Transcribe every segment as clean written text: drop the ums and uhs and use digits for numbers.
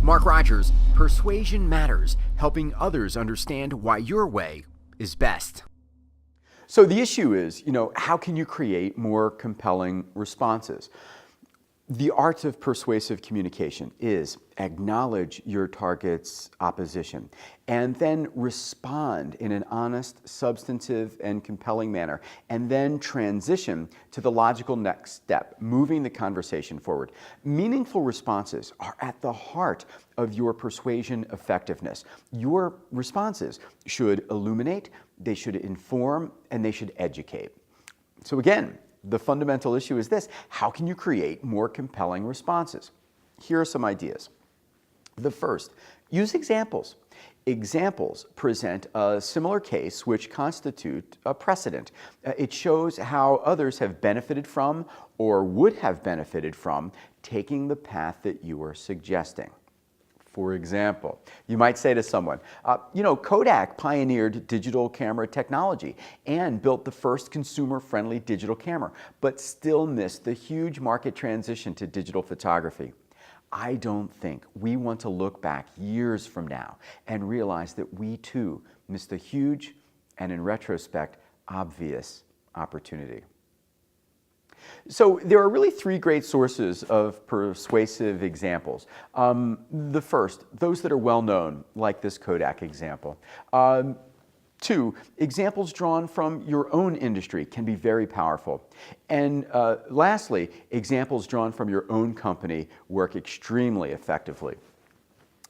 Mark Rodgers, Persuasion Matters, helping others understand why your way is best. So the issue is, how can you create more compelling responses? The art of persuasive communication is acknowledge your target's opposition and then respond in an honest, substantive, and compelling manner, and then transition to the logical next step, moving the conversation forward. Meaningful responses are at the heart of your persuasion effectiveness. Your responses should illuminate, they should inform, and they should educate. So again, the fundamental issue is this: how can you create more compelling responses? Here are some ideas. The first, use examples. Examples present a similar case which constitute a precedent. It shows how others have benefited from or would have benefited from taking the path that you are suggesting. For example, you might say to someone, Kodak pioneered digital camera technology and built the first consumer-friendly digital camera, but still missed the huge market transition to digital photography. I don't think we want to look back years from now and realize that we too missed a huge and, in retrospect, obvious opportunity. So there are really three great sources of persuasive examples. The first, those that are well known, like this Kodak example. Two, examples drawn from your own industry can be very powerful. And lastly, examples drawn from your own company work extremely effectively.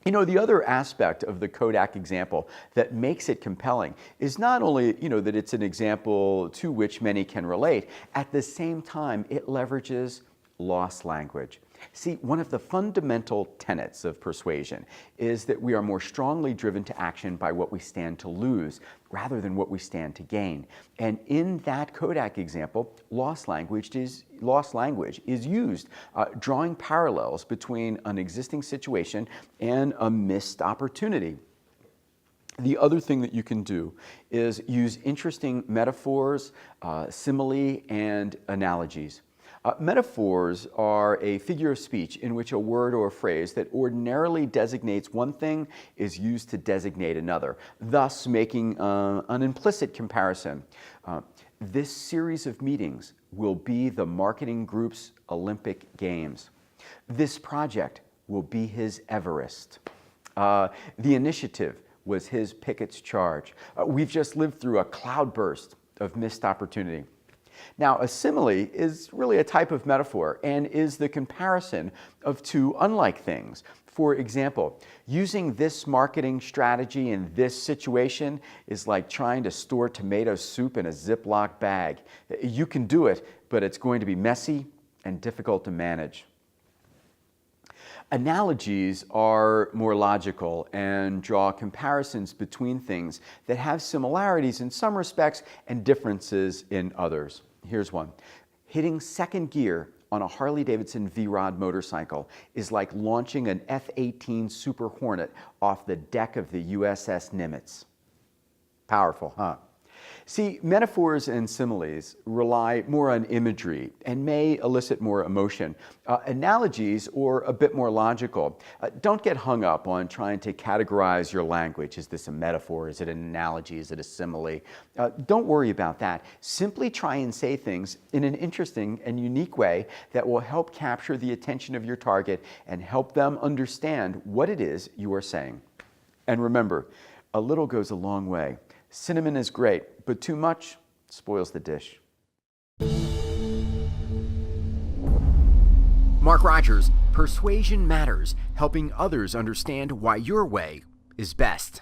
The other aspect of the Kodak example that makes it compelling is not only, that it's an example to which many can relate, at the same time, it leverages lost language. See, one of the fundamental tenets of persuasion is that we are more strongly driven to action by what we stand to lose rather than what we stand to gain. And in that Kodak example, lost language is used, drawing parallels between an existing situation and a missed opportunity. The other thing that you can do is use interesting metaphors, simile, and analogies. Metaphors are a figure of speech in which a word or a phrase that ordinarily designates one thing is used to designate another, thus making an implicit comparison. This series of meetings will be the marketing group's Olympic Games. This project will be his Everest. The initiative was his Pickett's charge. We've just lived through a cloudburst of missed opportunity. Now, a simile is really a type of metaphor and is the comparison of two unlike things. For example, using this marketing strategy in this situation is like trying to store tomato soup in a Ziploc bag. You can do it, but it's going to be messy and difficult to manage. Analogies are more logical and draw comparisons between things that have similarities in some respects and differences in others. Here's one. Hitting second gear on a Harley-Davidson V-Rod motorcycle is like launching an F-18 Super Hornet off the deck of the USS Nimitz. Powerful, huh? See, metaphors and similes rely more on imagery and may elicit more emotion. Analogies are a bit more logical. Don't get hung up on trying to categorize your language. Is this a metaphor? Is it an analogy? Is it a simile? Don't worry about that. Simply try and say things in an interesting and unique way that will help capture the attention of your target and help them understand what it is you are saying. And remember, a little goes a long way. Cinnamon is great, but too much spoils the dish. Mark Rodgers, Persuasion Matters, helping others understand why your way is best.